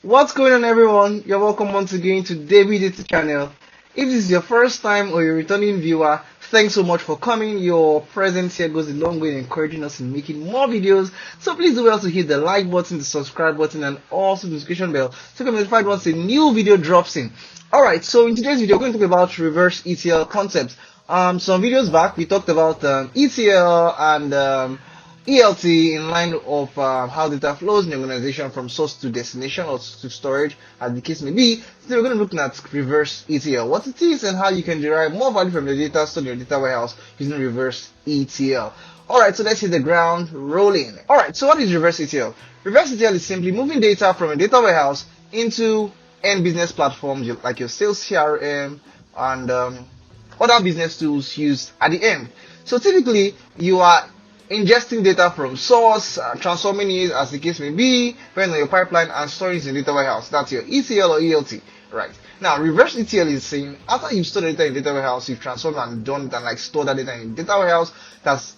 What's going on, everyone? You're welcome once again to David Data channel. If this is your first time or you're a returning viewer, thanks so much for coming. Your presence here goes a long way in encouraging us in making more videos. So please do well to hit the like button, the subscribe button, and also the notification bell so you can be notified once a new video drops in. Alright, so in today's video, we're going to talk about reverse ETL concepts. Some videos back, we talked about ETL and ELT in line of how data flows in the organization from source to destination or to storage, as the case may be. Today we're going to look at reverse ETL, what it is and how you can derive more value from your data stored in your data warehouse using reverse ETL. Alright, so let's hit the ground rolling. Alright, so what is reverse ETL? Reverse ETL is simply moving data from a data warehouse into end business platforms like your sales CRM and other business tools used at the end. So typically you are ingesting data from source, transforming it as the case may be, depending on your pipeline, and storing it in data warehouse. That's your ETL or ELT, right? Now, reverse ETL is saying after you've stored data in data warehouse, you've transformed and done it and like stored that data in data warehouse.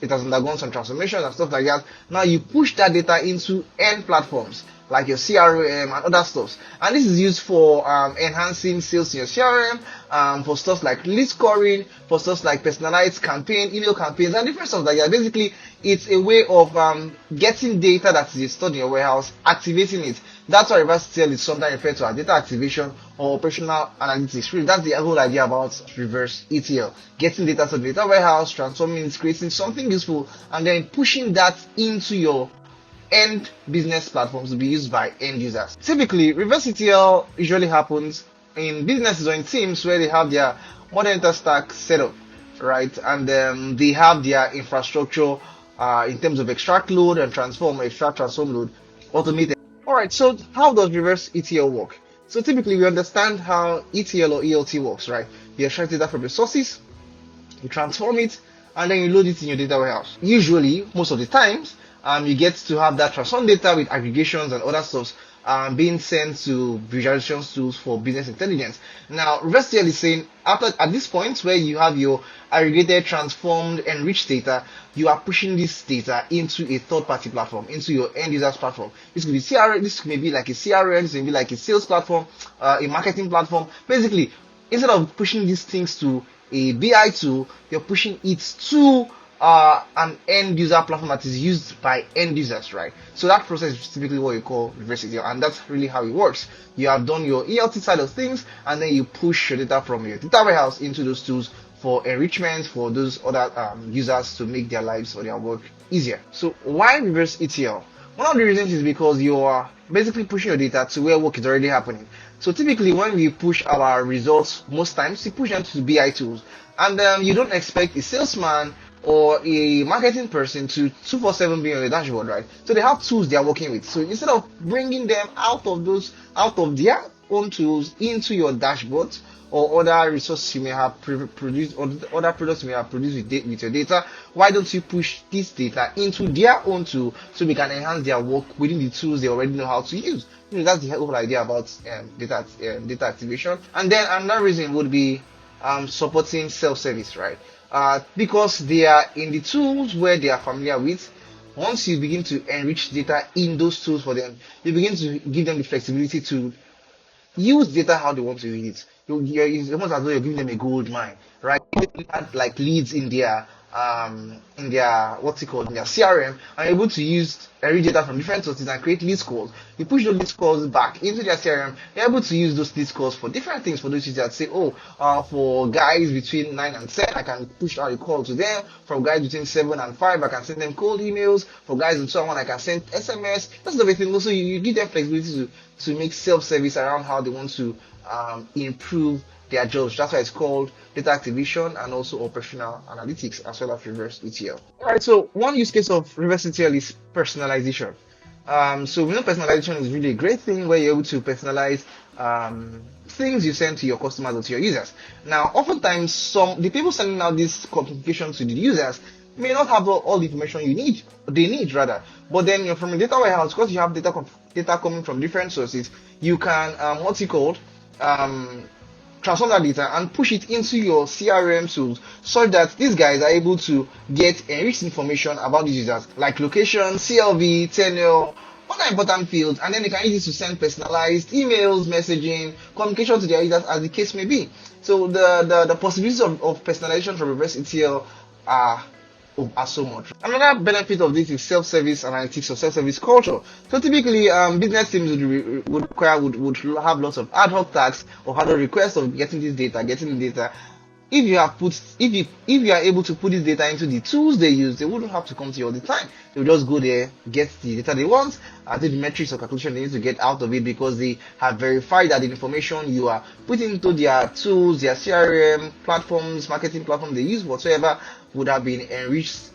It has undergone some transformations and stuff like that. Now you push that data into end platforms like your CRM and other stuff. And this is used for enhancing sales in your CRM, for stuff like lead scoring, for stuff like personalized campaign, email campaigns, and different stuff like that. Basically, it's a way of getting data that is stored in your warehouse, activating it. That's why reverse ETL is sometimes referred to as data activation or operational analytics. Really, that's the whole idea about reverse ETL. Getting data to the data warehouse, transforming it, creating something useful, and then pushing that into your end business platforms to be used by end users. Typically, reverse ETL usually happens in businesses or in teams where they have their modern data stack set up, right? And they have their infrastructure in terms of extract load and extract transform load automated. All right, so how does reverse ETL work? So typically, we understand how ETL or ELT works, right? You extract data from the sources, you transform it, and then you load it in your data warehouse. Usually, most of the times, you get to have that transform data with aggregations and other stuff being sent to visualization tools for business intelligence. Now, reverse ETL is saying at this point where you have your aggregated, transformed, enriched data, you are pushing this data into a third-party platform, into your end users platform. This could be CRM, this may be like a CRM, this may be like a sales platform, a marketing platform. Basically, instead of pushing these things to a BI tool, you're pushing it to an end user platform that is used by end users, right? So that process is typically what you call reverse ETL, and that's really how it works. You have done your ELT side of things, and then you push your data from your data warehouse into those tools for enrichment for those other users to make their lives or their work easier. So why reverse ETL? One of the reasons is because you are basically pushing your data to where work is already happening. So typically when we push our results, most times we push them to BI tools, and you don't expect a salesman or a marketing person to 24/7 be on the dashboard, right? So they have tools they are working with. So instead of bringing them out of their own tools into your dashboards or other resources you may have produced or other products you may have produced with your data, why don't you push this data into their own tool so we can enhance their work within the tools they already know how to use? That's the whole idea about data activation. And then another reason would be supporting self-service, right? Because they are in the tools where they are familiar with. Once you begin to enrich data in those tools for them, you begin to give them the flexibility to use data how they want to use it. It's almost as though you're giving them a gold mine, right? They add like leads in their what's it called, in their CRM, and able to use every data from different sources and create lead scores. You push those lead scores back into their CRM. They're able to use those lead scores for different things for those users that say, for guys between 9 and 10, I can push out a call to them. For guys between 7 and 5, I can send them cold emails. For guys and so on, I can send SMS. That's everything. Also, you give them flexibility to make self-service around how they want to improve their jobs. That's why it's called data activation and also operational analytics as well as reverse ETL. Alright, so one use case of reverse ETL is personalization. So we know personalization is really a great thing where you're able to personalize things you send to your customers or to your users. Now, oftentimes the people sending out this communication to the users may not have all the information they need rather. But then from a data warehouse, because you have data coming from different sources, you can transform that data and push it into your CRM tools so that these guys are able to get enriched information about these users like location, CLV, tenure, other important fields, and then they can use this to send personalized emails, messaging, communication to their users as the case may be. So the possibilities of personalization from reverse ETL are so much. Another benefit of this is self-service analytics or self-service culture. So typically, business teams would have lots of ad hoc tasks or ad hoc requests of getting the data. If you are able to put this data into the tools they use, they wouldn't have to come to you all the time. They'll just go there, get the data they want, and do the metrics or calculation they need to get out of it, because they have verified that the information you are putting into their tools, their CRM platforms, marketing platforms they use whatsoever, would have been enriched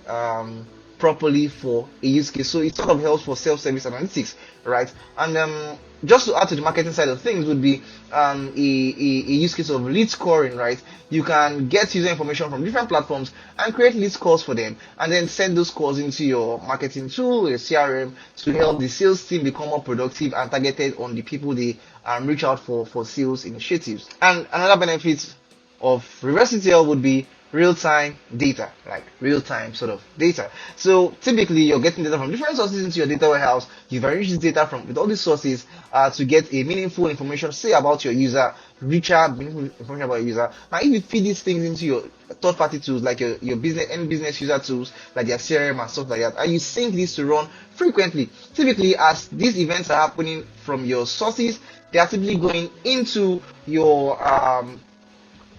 properly for a use case. So it sort of helps for self-service analytics, right? And just to add to the marketing side of things would be a use case of lead scoring, right? You can get user information from different platforms and create lead scores for them, and then send those scores into your marketing tool, your CRM, to help the sales team become more productive and targeted on the people they reach out for sales initiatives. And another benefit of reverse ETL would be real-time data, like real-time sort of data. So typically you're getting data from different sources into your data warehouse. You've enriched this data from with all these sources to get a meaningful information, say about your user, meaningful information about your user. Now if you feed these things into your third-party tools, like your business user tools like their CRM and stuff like that, and you sync this to run frequently, typically as these events are happening from your sources, they are typically going into your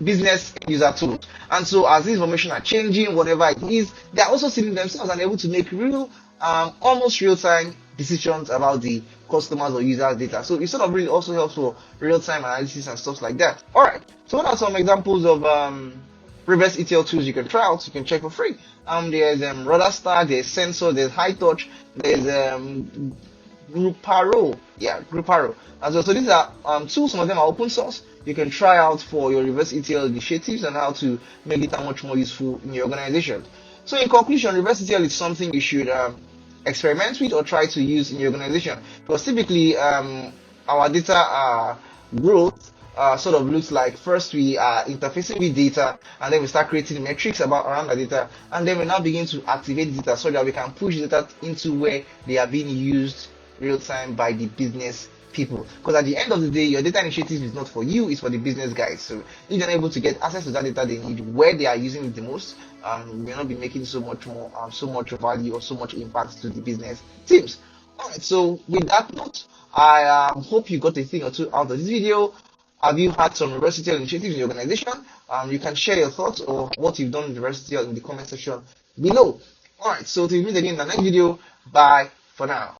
business user tools. And so as this information are changing, whatever it is, they are also seeing themselves and able to make almost real-time decisions about the customers or users data. So it sort of really also helps for real-time analysis and stuff like that. All right, so what are some examples of reverse ETL tools you can try out, you can check for free? There's Rudderstack, there's Sensor, there's High Touch, there's Grouparo. Yeah, Grouparo. And so these are tools. Some of them are open source. You can try out for your reverse ETL initiatives and how to make it much more useful in your organization. So in conclusion, reverse ETL is something you should experiment with or try to use in your organization, because typically our data growth sort of looks like first we are interfacing with data, and then we start creating metrics around the data, and then we now begin to activate data so that we can push data into where they are being used real time by the business people. Because at the end of the day, your data initiative is not for you, it's for the business guys. So if you're able to get access to that data they need where they are using it the most, we will not be making so much value or so much impact to the business teams. All right, so with that note, I hope you got a thing or two out of this video. Have you had some reverse ETL initiatives in your organization? You can share your thoughts or what you've done in reverse ETL in the comment section below. All right, so till we meet again in the next video, bye for now.